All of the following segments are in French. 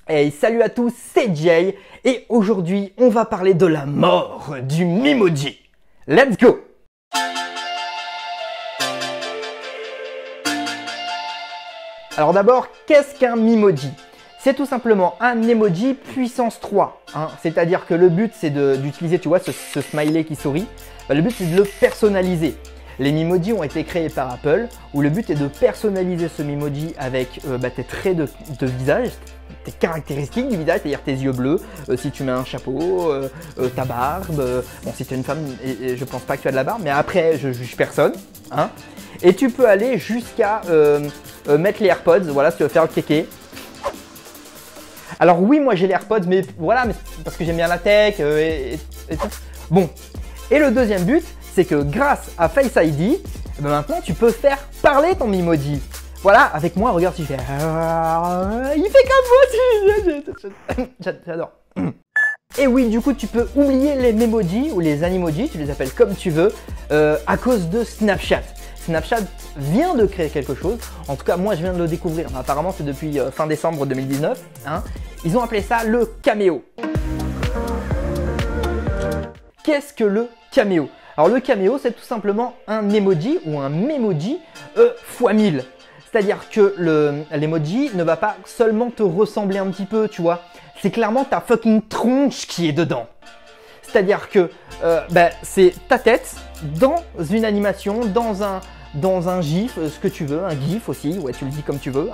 Hey, salut à tous, c'est Jay et aujourd'hui on va parler de la mort du Memoji. Let's go! Alors d'abord, qu'est-ce qu'un Memoji? C'est tout simplement un emoji puissance 3. C'est-à-dire que le but c'est d'utiliser, tu vois, ce smiley qui sourit. Le but c'est de le personnaliser. Les Memoji ont été créés par Apple où le but est de personnaliser ce Memoji avec tes traits de visage, tes caractéristiques du visage, c'est-à-dire tes yeux bleus, si tu mets un chapeau, ta barbe, bon si tu es une femme et je pense pas que tu as de la barbe, mais après je juge personne. Et tu peux aller jusqu'à mettre les AirPods, voilà, si tu veux faire le kéké. Alors oui, moi j'ai les AirPods, mais voilà, mais parce que j'aime bien la tech et tout. Bon, et le deuxième but, c'est que grâce à Face ID, maintenant tu peux faire parler ton Memoji. Voilà, avec moi, regarde si je fais... Il fait comme moi, j'adore. Et oui, du coup, tu peux oublier les Memoji ou les Animoji, tu les appelles comme tu veux, à cause de Snapchat. Snapchat vient de créer quelque chose, en tout cas moi je viens de le découvrir, apparemment c'est depuis fin décembre 2019, Ils ont appelé ça le Cameo. Qu'est-ce que le Cameo? Alors le Cameo c'est tout simplement un emoji ou un Memoji x 1000. C'est-à-dire que l'emoji ne va pas seulement te ressembler un petit peu, tu vois, c'est clairement ta fucking tronche qui est dedans. C'est-à-dire que c'est ta tête dans une animation, dans un gif, ce que tu veux, un gif aussi, ouais tu le dis comme tu veux.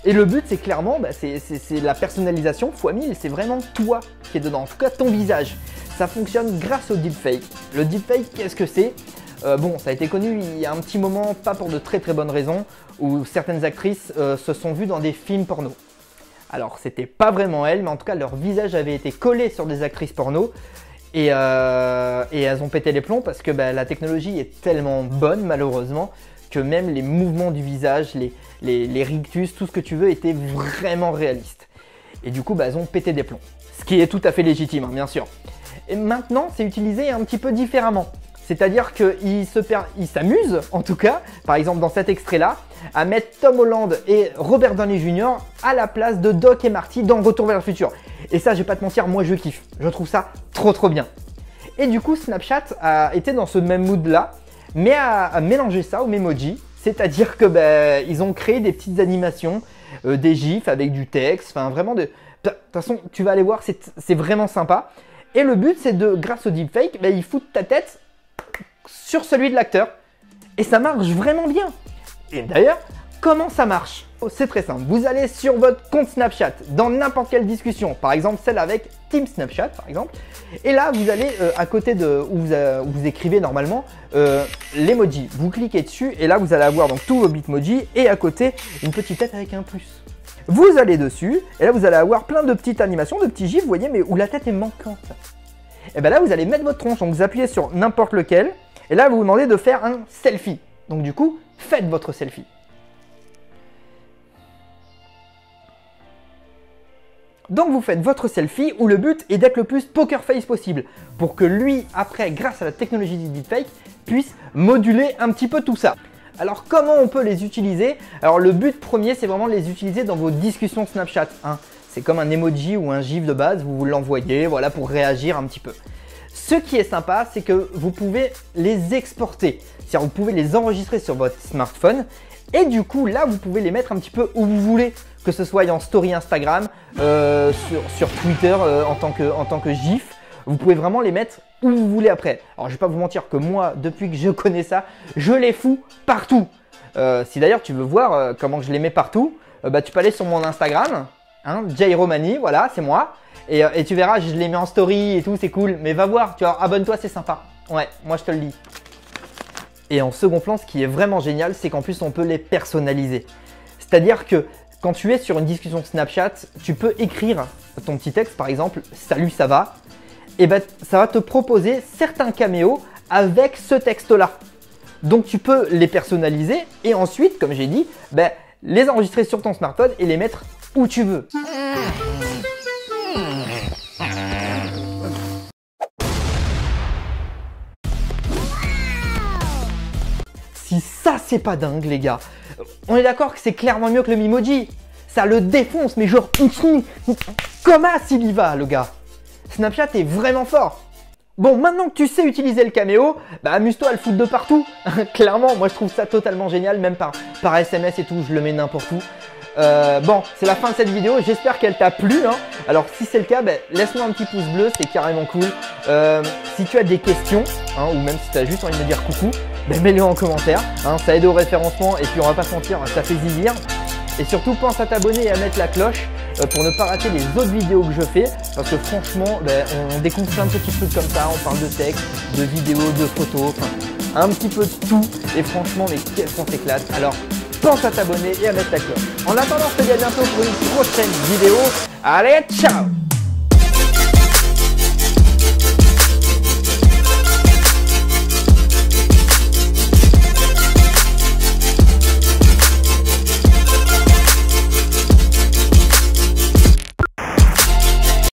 Et le but c'est clairement, c'est la personnalisation x 1000, c'est vraiment toi qui es dedans, en tout cas ton visage. Ça fonctionne grâce au deepfake. Le deepfake, qu'est-ce que c'est? Bon, ça a été connu il y a un petit moment, pas pour de très bonnes raisons, où certaines actrices se sont vues dans des films porno. Alors c'était pas vraiment elles, mais en tout cas leur visage avait été collé sur des actrices porno. Et elles ont pété les plombs parce que la technologie est tellement bonne malheureusement que même les mouvements du visage, les rictus, tout ce que tu veux était vraiment réaliste. Et du coup elles ont pété des plombs. Ce qui est tout à fait légitime bien sûr. Et maintenant c'est utilisé un petit peu différemment. C'est-à-dire qu'ils s'amusent en tout cas, par exemple dans cet extrait là, à mettre Tom Holland et Robert Downey Jr. à la place de Doc et Marty dans Retour vers le futur. Et ça, je vais pas te mentir, moi je kiffe. Je trouve ça trop bien. Et du coup, Snapchat a été dans ce même mood là, mais a mélangé ça au Memoji. C'est-à-dire que ils ont créé des petites animations, des gifs avec du texte, enfin vraiment de... De toute façon, tu vas aller voir, c'est vraiment sympa. Et le but, c'est de, grâce au deepfake, ils foutent ta tête sur celui de l'acteur. Et ça marche vraiment bien. Et d'ailleurs, comment ça marche? C'est très simple, vous allez sur votre compte Snapchat, dans n'importe quelle discussion, par exemple celle avec Team Snapchat par exemple, et là vous allez à côté de où vous écrivez normalement l'emoji, vous cliquez dessus et là vous allez avoir donc tous vos bitmojis et à côté une petite tête avec un plus. Vous allez dessus et là vous allez avoir plein de petites animations, de petits gifs, vous voyez, mais où la tête est manquante. Et là vous allez mettre votre tronche, donc vous appuyez sur n'importe lequel et là vous vous demandez de faire un selfie. Donc du coup, faites votre selfie. Donc vous faites votre selfie où le but est d'être le plus poker face possible pour que lui, après, grâce à la technologie du deepfake, puisse moduler un petit peu tout ça. Alors comment on peut les utiliser? Alors le but premier, c'est vraiment de les utiliser dans vos discussions Snapchat. C'est comme un emoji ou un gif de base, vous l'envoyez, voilà, pour réagir un petit peu. Ce qui est sympa, c'est que vous pouvez les exporter. C'est-à-dire vous pouvez les enregistrer sur votre smartphone et du coup là vous pouvez les mettre un petit peu où vous voulez, que ce soit en story Instagram, sur Twitter en tant que gif. Vous pouvez vraiment les mettre où vous voulez après. Alors je vais pas vous mentir que moi, depuis que je connais ça, je les fous partout. Si d'ailleurs tu veux voir comment je les mets partout, tu peux aller sur mon Instagram, Jay Romani, voilà, c'est moi. Et tu verras, je les mets en story et tout, c'est cool. Mais va voir, tu vois, abonne-toi, c'est sympa. Ouais, moi je te le dis. Et en second plan, ce qui est vraiment génial, c'est qu'en plus on peut les personnaliser. C'est-à-dire que quand tu es sur une discussion Snapchat, tu peux écrire ton petit texte, par exemple « Salut, ça va ?» Et ça va te proposer certains caméos avec ce texte-là. Donc tu peux les personnaliser et ensuite, comme j'ai dit, les enregistrer sur ton smartphone et les mettre où tu veux. Si ça c'est pas dingue les gars, on est d'accord que c'est clairement mieux que le Memoji. ça le défonce, mais genre, comme as il y va le gars. Snapchat est vraiment fort. Bon, maintenant que tu sais utiliser le caméo, bah amuse-toi à le foutre de partout. Clairement, moi je trouve ça totalement génial, même par SMS et tout, je le mets n'importe où. Bon, c'est la fin de cette vidéo, j'espère qu'elle t'a plu. Hein. Alors si c'est le cas, bah, laisse-moi un petit pouce bleu, c'est carrément cool. Si tu as des questions, hein, ou même si tu as juste envie de me dire coucou, bah, mets-le en commentaire. Hein, ça aide au référencement et puis on va pas se mentir, ça fait zizir. Et surtout, pense à t'abonner et à mettre la cloche pour ne pas rater les autres vidéos que je fais. Parce que franchement, on découvre plein de petits trucs comme ça. On parle de texte, de vidéos, de photos, enfin, un petit peu de tout. Et franchement, mais qu'est-ce qu'on s'éclate. Alors, pense à t'abonner et à mettre la cloche. En attendant, je te dis à bientôt pour une prochaine vidéo. Allez, ciao!